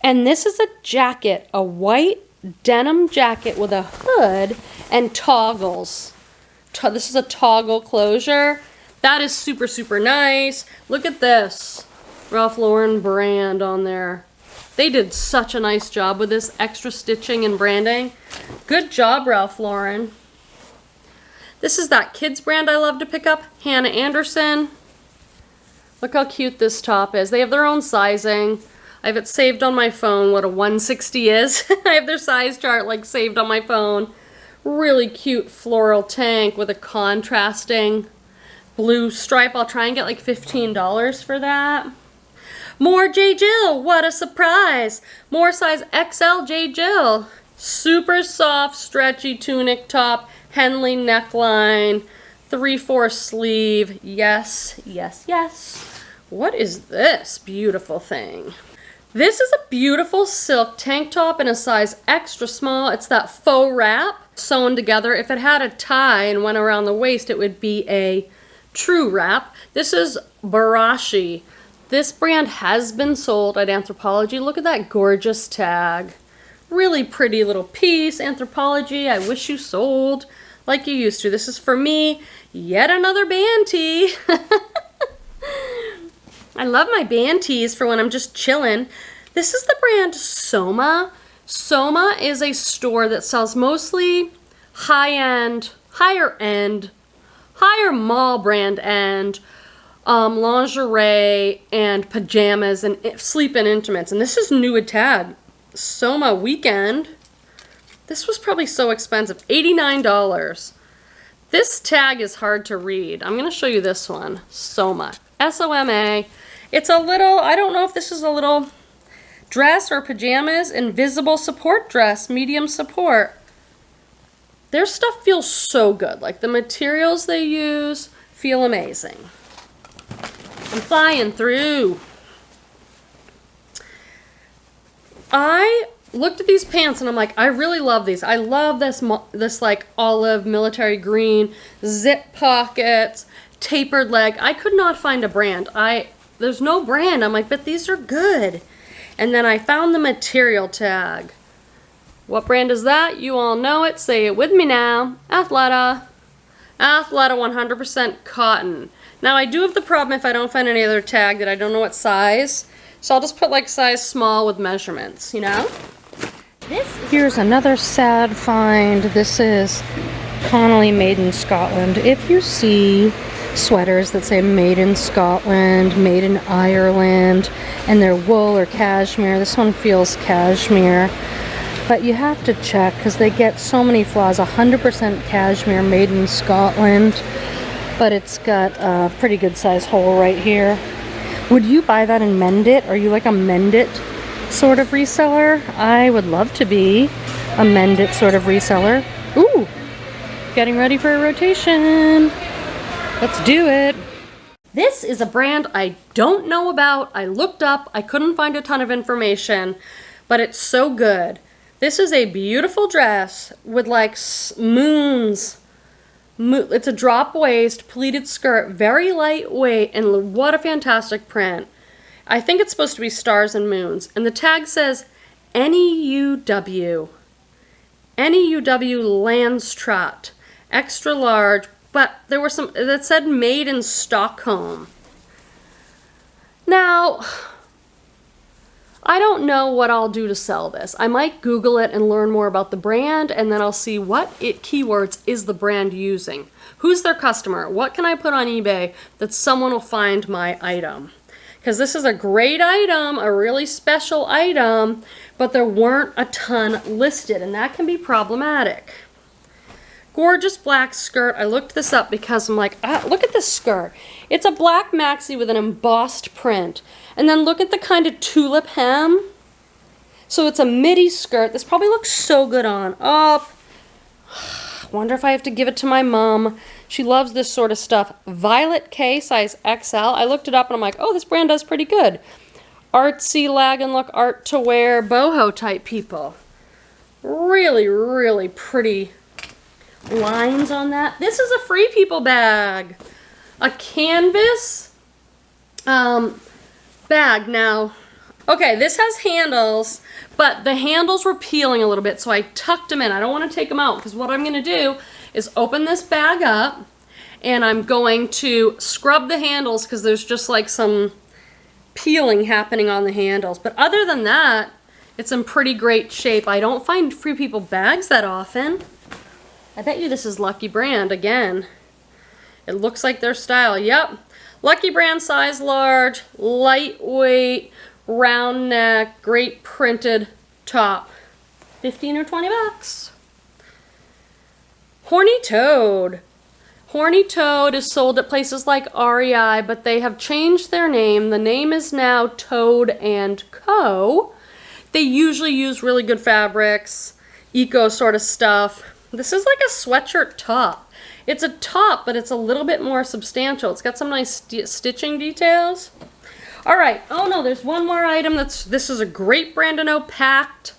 And this is a jacket, a white denim jacket with a hood and toggles. This is a toggle closure. That is super, super nice. Look at this Ralph Lauren brand on there. They did such a nice job with this extra stitching and branding. Good job, Ralph Lauren. This is that kids brand I love to pick up, Hannah Anderson. Look how cute this top is. They have their own sizing. I have it saved on my phone what a 160 is. I have their size chart like saved on my phone. Really cute floral tank with a contrasting blue stripe. I'll try and get like $15 for that. More J. Jill, what a surprise. More size XL J. Jill. Super soft, stretchy tunic top, Henley neckline, 3/4 sleeve. Yes, yes, yes. What is this beautiful thing? This is a beautiful silk tank top in a size extra small. It's that faux wrap sewn together. If it had a tie and went around the waist, it would be a true wrap. This is Barashi. This brand has been sold at Anthropologie. Look at that gorgeous tag. Really pretty little piece. Anthropologie, I wish you sold like you used to. This is for me, yet another band tee. I love my band tees for when I'm just chilling. This is the brand Soma. Soma is a store that sells mostly high-end, higher mall brand end lingerie and pajamas and sleep and intimates. And this is new with tag. Soma Weekend. This was probably so expensive, $89. This tag is hard to read. I'm going to show you this one, Soma, S-O-M-A. It's a little, I don't know if this is a little dress or pajamas, invisible support dress, medium support. Their stuff feels so good. Like the materials they use feel amazing. I'm flying through. I looked at these pants and I'm like, I really love these. I love this like olive military green, zip pockets, tapered leg. I could not find a brand. There's no brand. I'm like, but these are good. And then I found the material tag. What brand is that? You all know it. Say it with me now. Athleta. Athleta 100% cotton. Now I do have the problem if I don't find any other tag that I don't know what size. So I'll just put like size small with measurements, you know? Here's another sad find. This is Connolly made in Scotland. If you see sweaters that say made in Scotland, made in Ireland, and they're wool or cashmere, this one feels cashmere. But you have to check because they get so many flaws. 100% cashmere made in Scotland, but it's got a pretty good size hole right here. Would you buy that and mend it? Are you like a mend it sort of reseller? I would love to be a mend it sort of reseller. Ooh, getting ready for a rotation. Let's do it. This is a brand I don't know about. I looked up, I couldn't find a ton of information, but it's so good. This is a beautiful dress with like moons. It's a drop waist, pleated skirt, very lightweight, and what a fantastic print. I think it's supposed to be stars and moons. And the tag says NEUW. NEUW Landstraat. Extra large, but there were some that said made in Stockholm. Now, I don't know what I'll do to sell this. I might Google it and learn more about the brand, and then I'll see what keywords is the brand using. Who's their customer? What can I put on eBay that someone will find my item? Because this is a great item, a really special item, but there weren't a ton listed, and that can be problematic. Gorgeous black skirt. I looked this up because I'm like, look at this skirt. It's a black maxi with an embossed print. And then look at the kind of tulip hem. So it's a midi skirt. This probably looks so good on. Oh, wonder if I have to give it to my mom. She loves this sort of stuff. Violet K, size XL. I looked it up and I'm like, oh, this brand does pretty good. Artsy, lag and look, art to wear, boho type people. Really, really pretty lines on that. This is a Free People bag. A canvas bag. Now, okay, this has handles, but the handles were peeling a little bit, so I tucked them in. I don't want to take them out because what I'm going to do is open this bag up and I'm going to scrub the handles because there's just like some peeling happening on the handles. But other than that, it's in pretty great shape. I don't find Free People bags that often. I bet you this is Lucky Brand again. It looks like their style. Yep. Lucky Brand, size large, lightweight, round neck, great printed top. 15 or 20 bucks. Horny Toad. Horny Toad is sold at places like REI, but they have changed their name. The name is now Toad & Co. They usually use really good fabrics, eco sort of stuff. This is like a sweatshirt top. It's a top, but it's a little bit more substantial. It's got some nice stitching details. All right. Oh no, there's one more item this is a great brand to know, Packed.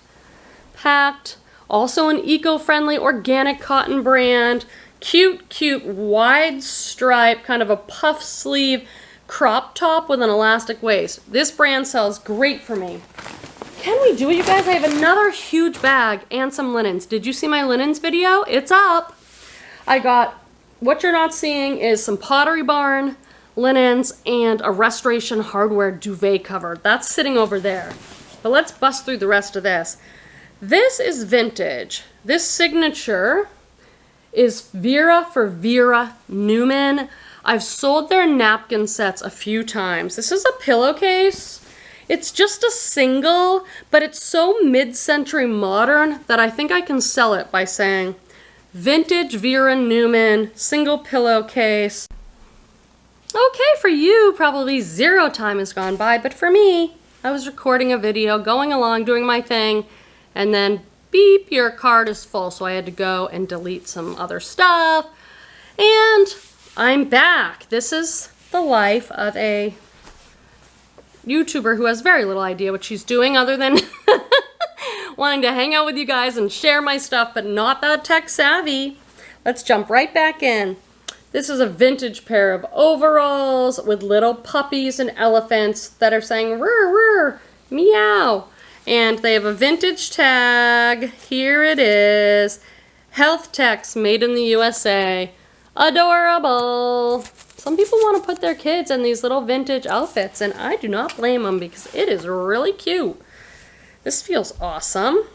Packed. Also an eco-friendly organic cotton brand. Cute, cute, wide stripe, kind of a puff sleeve crop top with an elastic waist. This brand sells great for me. Can we do it, you guys? I have another huge bag and some linens. Did you see my linens video? It's up. I got, what you're not seeing is some Pottery Barn linens and a Restoration Hardware duvet cover. That's sitting over there. But let's bust through the rest of this. This is vintage. This signature is Vera for Vera Newman. I've sold their napkin sets a few times. This is a pillowcase. It's just a single, but it's so mid-century modern that I think I can sell it by saying vintage Vera Newman, single pillowcase. Okay, for you, probably 0 time has gone by, but for me, I was recording a video, going along, doing my thing, and then beep, your card is full, so I had to go and delete some other stuff, and I'm back. This is the life of a YouTuber who has very little idea what she's doing other than wanting to hang out with you guys and share my stuff, but not that tech savvy. Let's jump right back in. This is a vintage pair of overalls with little puppies and elephants that are saying rrr, rrr, meow. And they have a vintage tag. Here it is. Health Techs, made in the USA. Adorable. Some people want to put their kids in these little vintage outfits, and I do not blame them because it is really cute. This feels awesome.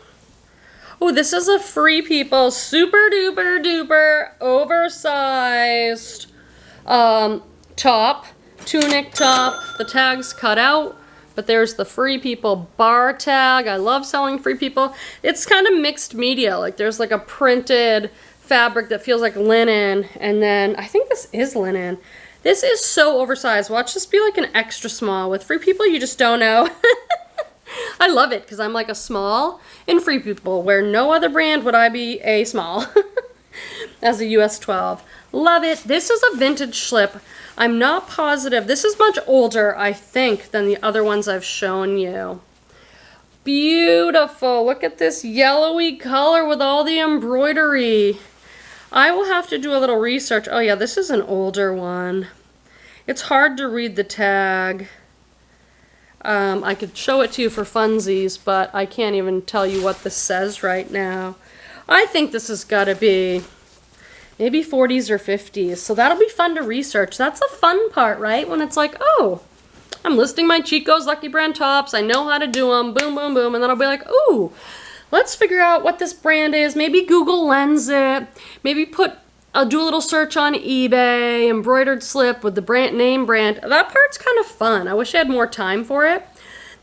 Oh, this is a Free People super duper duper oversized top, tunic top. The tag's cut out, but there's the Free People bar tag. I love selling Free People. It's kind of mixed media. Like there's like a printed fabric that feels like linen, and then I think this is linen. This is so oversized. Watch this be like an extra small. With Free People, you just don't know. I love it because I'm like a small in Free People, where no other brand would I be a small as a US 12. Love it. This is a vintage slip. I'm not positive. This is much older, I think, than the other ones I've shown you. Beautiful. Look at this yellowy color with all the embroidery. I will have to do a little research. Oh yeah, this is an older one. It's hard to read the tag. I could show it to you for funsies, but I can't even tell you what this says right now. I think this has got to be maybe 40s or 50s, so that'll be fun to research. That's the fun part, right? When it's like, oh, I'm listing my Chico's Lucky Brand tops. I know how to do them. Boom, boom, boom. And then I'll be like, ooh, let's figure out what this brand is. Maybe Google Lens it. Maybe I'll do a little search on eBay, embroidered slip with the name brand. That part's kind of fun. I wish I had more time for it.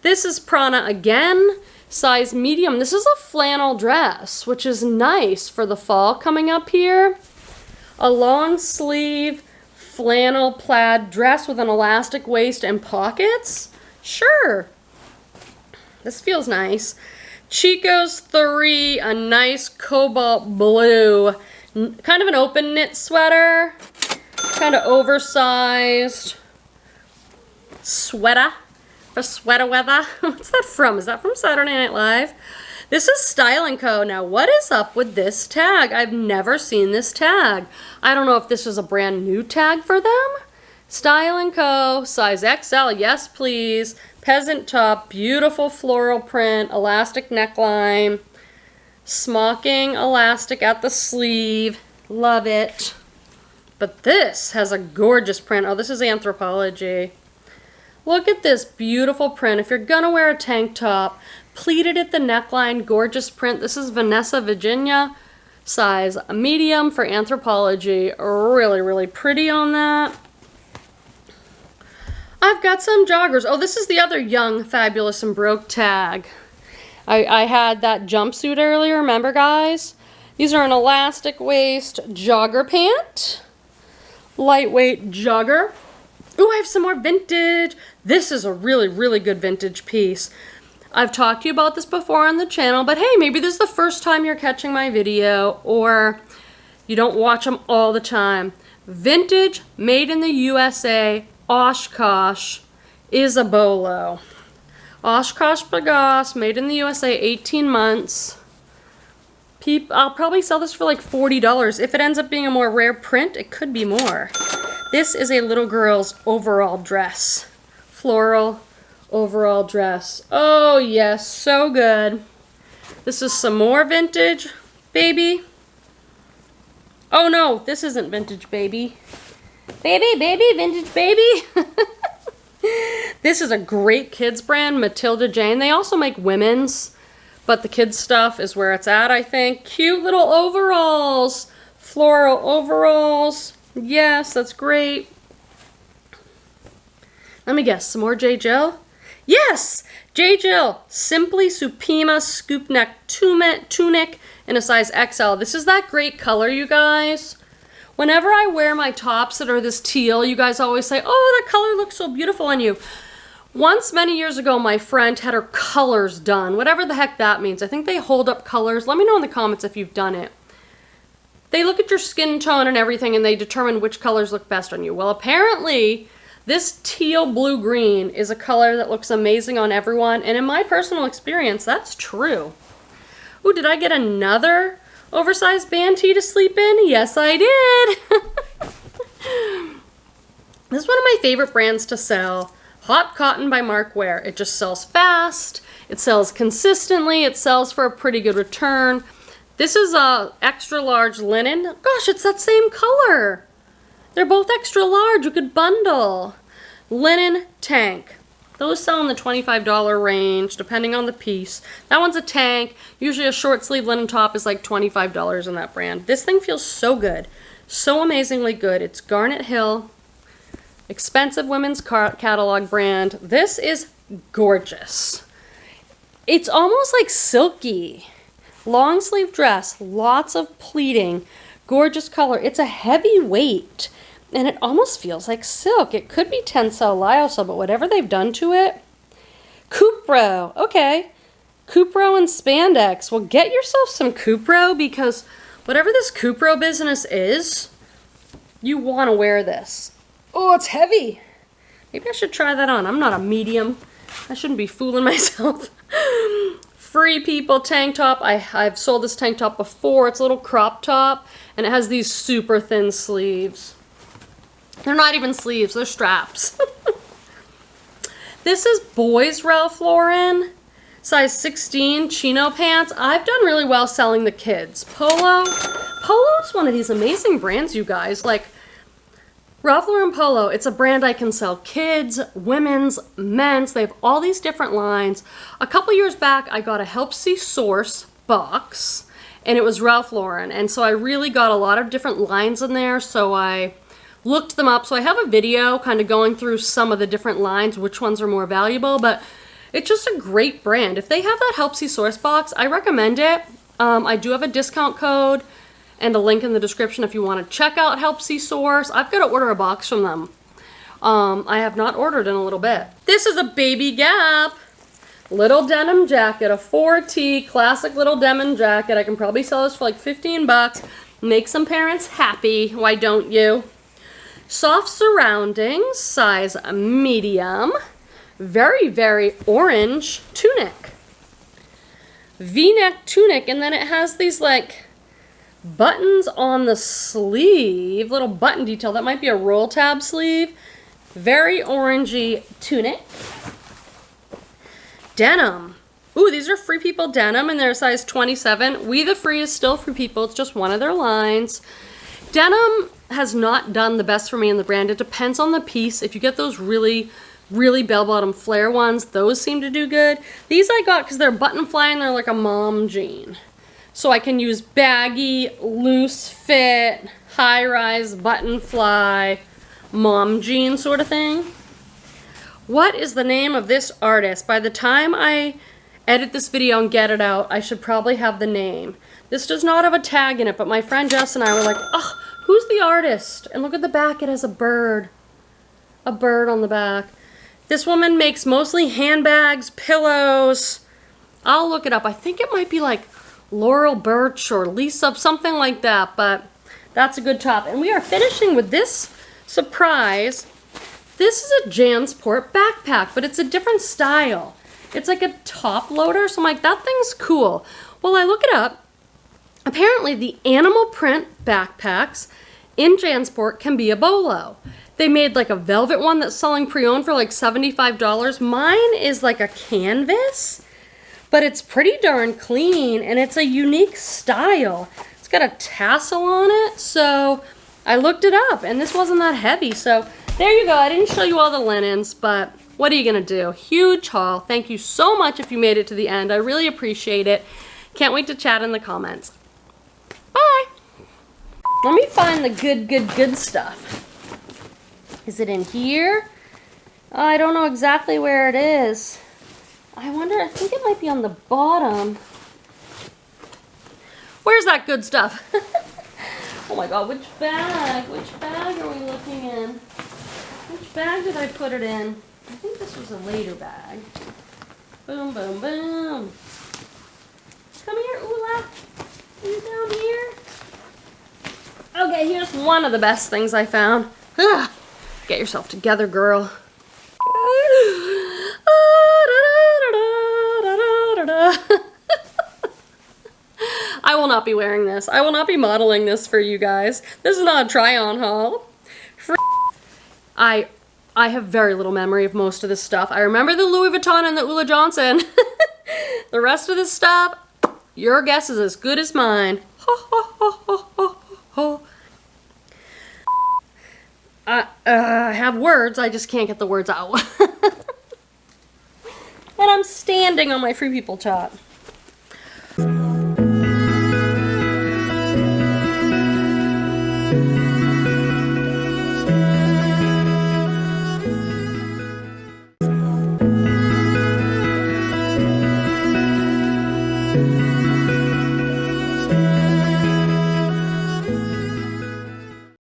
This is Prana again, size medium. This is a flannel dress, which is nice for the fall coming up here. A long sleeve flannel plaid dress with an elastic waist and pockets. Sure. This feels nice. Chico's 3, a nice cobalt blue. Kind of an open knit sweater, kind of oversized sweater for sweater weather. What's that from? Is that from Saturday Night Live? This is Style & Co. Now, what is up with this tag? I've never seen this tag. I don't know if this is a brand new tag for them. Style & Co. Size XL, yes please. Peasant top, beautiful floral print, elastic neckline. Smocking elastic at the sleeve. Love it. But this has a gorgeous print. Oh, this is Anthropologie. Look at this beautiful print. If you're gonna wear a tank top, pleated at the neckline, gorgeous print. This is Vanessa Virginia, size medium for Anthropologie. Really, really pretty on that. I've got some joggers. Oh, this is the other Young, Fabulous, and Broke tag. I had that jumpsuit earlier, remember guys? These are an elastic waist jogger pant. Lightweight jogger. Ooh, I have some more vintage. This is a really, really good vintage piece. I've talked to you about this before on the channel, but hey, maybe this is the first time you're catching my video, or you don't watch them all the time. Vintage, made in the USA, Oshkosh, Isabolo. Oshkosh B'gosh, made in the USA, 18 months. I'll probably sell this for like $40. If it ends up being a more rare print, it could be more. This is a little girl's overall dress. Floral overall dress. Oh yes, so good. This is some more vintage, baby. Oh no, this isn't vintage, baby. Baby, vintage, baby. This is a great kids brand, Matilda Jane. They also make women's, but the kids stuff is where it's at, I think. Cute little overalls, floral overalls. Yes, that's great. Let me guess, some more J. Jill? Yes, J. Jill, Simply Supima scoop neck tunic in a size XL. This is that great color, you guys. Whenever I wear my tops that are this teal, you guys always say, oh, that color looks so beautiful on you. Once, many years ago, my friend had her colors done, whatever the heck that means. I think they hold up colors. Let me know in the comments if you've done it. They look at your skin tone and everything, and they determine which colors look best on you. Well, apparently, this teal blue green is a color that looks amazing on everyone, and in my personal experience, that's true. Ooh, did I get another oversized band tee to sleep in? Yes, I did. This is one of my favorite brands to sell. Hot Cotton by Mark Ware. It just sells fast. It sells consistently. It sells for a pretty good return. This is a extra large linen. Gosh, it's that same color. They're both extra large. You could bundle. Linen tank. Those sell in the $25 range, depending on the piece. That one's a tank. Usually a short sleeve linen top is like $25 in that brand. This thing feels so good. So amazingly good. It's Garnet Hill. Expensive women's catalog brand. This is gorgeous. It's almost like silky. Long sleeve dress. Lots of pleating. Gorgeous color. It's a heavy weight. And it almost feels like silk. It could be Tencel Lyocell, but whatever they've done to it. Cupro. Okay. Cupro and spandex. Well, get yourself some Cupro, because whatever this Cupro business is, you want to wear this. Oh, it's heavy. Maybe I should try that on. I'm not a medium. I shouldn't be fooling myself. Free People tank top. I've sold this tank top before. It's a little crop top, and it has these super thin sleeves. They're not even sleeves, they're straps. This is boys Ralph Lauren, size 16 chino pants. I've done really well selling the kids. Polo. Polo's one of these amazing brands, you guys. Like, Ralph Lauren Polo, it's a brand I can sell kids, women's, men's. They have all these different lines. A couple years back, I got a Help See Source box, and it was Ralph Lauren. And so I really got a lot of different lines in there, so I looked them up. So I have a video kind of going through some of the different lines, which ones are more valuable, but it's just a great brand. If they have that Help See Source box, I recommend it. I do have a discount code and a link in the description if you want to check out Help See Source. I've got to order a box from them. I have not ordered in a little bit. This is a Baby Gap little denim jacket, a 4T classic little denim jacket. I can probably sell this for like 15 bucks. Make some parents happy. Why don't you? Soft surroundings, size medium. Very, very orange tunic. V-neck tunic, and then it has these like buttons on the sleeve, little button detail. That might be a roll tab sleeve. Very orangey tunic. Denim. Ooh, these are Free People denim, and they're a size 27. We the Free is still Free People. It's just one of their lines. Denim has not done the best for me in the brand. It depends on the piece. If you get those really bell-bottom flare ones, those seem to do good. These I got because they're button fly and they're like a mom jean. So I can use baggy, loose fit, high-rise, button fly, mom jean sort of thing. What is the name of this artist? By the time I edit this video and get it out, I should probably have the name. This does not have a tag in it, but my friend Jess and I were like, oh, who's the artist? And look at the back, it has a bird. A bird on the back. This woman makes mostly handbags, pillows. I'll look it up. I think it might be like Laurel Birch or Lisa, something like that, but that's a good top. And we are finishing with this surprise. This is a JanSport backpack, but it's a different style. It's like a top loader, so I'm like, that thing's cool. Well, I look it up. Apparently, the animal print backpacks in JanSport can be a bolo. They made like a velvet one that's selling pre-owned for like $75. Mine is like a canvas, but it's pretty darn clean, and it's a unique style. It's got a tassel on it, so I looked it up, and this wasn't that heavy, so there you go. I didn't show you all the linens, but what are you gonna do? Huge haul. Thank you so much if you made it to the end. I really appreciate it. Can't wait to chat in the comments. Bye. Let me find the good stuff. Is it in here? Oh, I don't know exactly where it is. I wonder, I think it might be on the bottom. Where's that good stuff? Oh my God, which bag? Which bag are we looking in? Which bag did I put it in? I think this was a later bag. Boom, boom, boom. Come here, Ula. Are you down here? Okay, here's one of the best things I found. Ugh. Get yourself together, girl. I will not be wearing this. I will not be modeling this for you guys. This is not a try-on haul. I have very little memory of most of this stuff. I remember the Louis Vuitton and the Ulla Johnson. The rest of this stuff, your guess is as good as mine. I have words, I just can't get the words out. And I'm standing on my Free People top.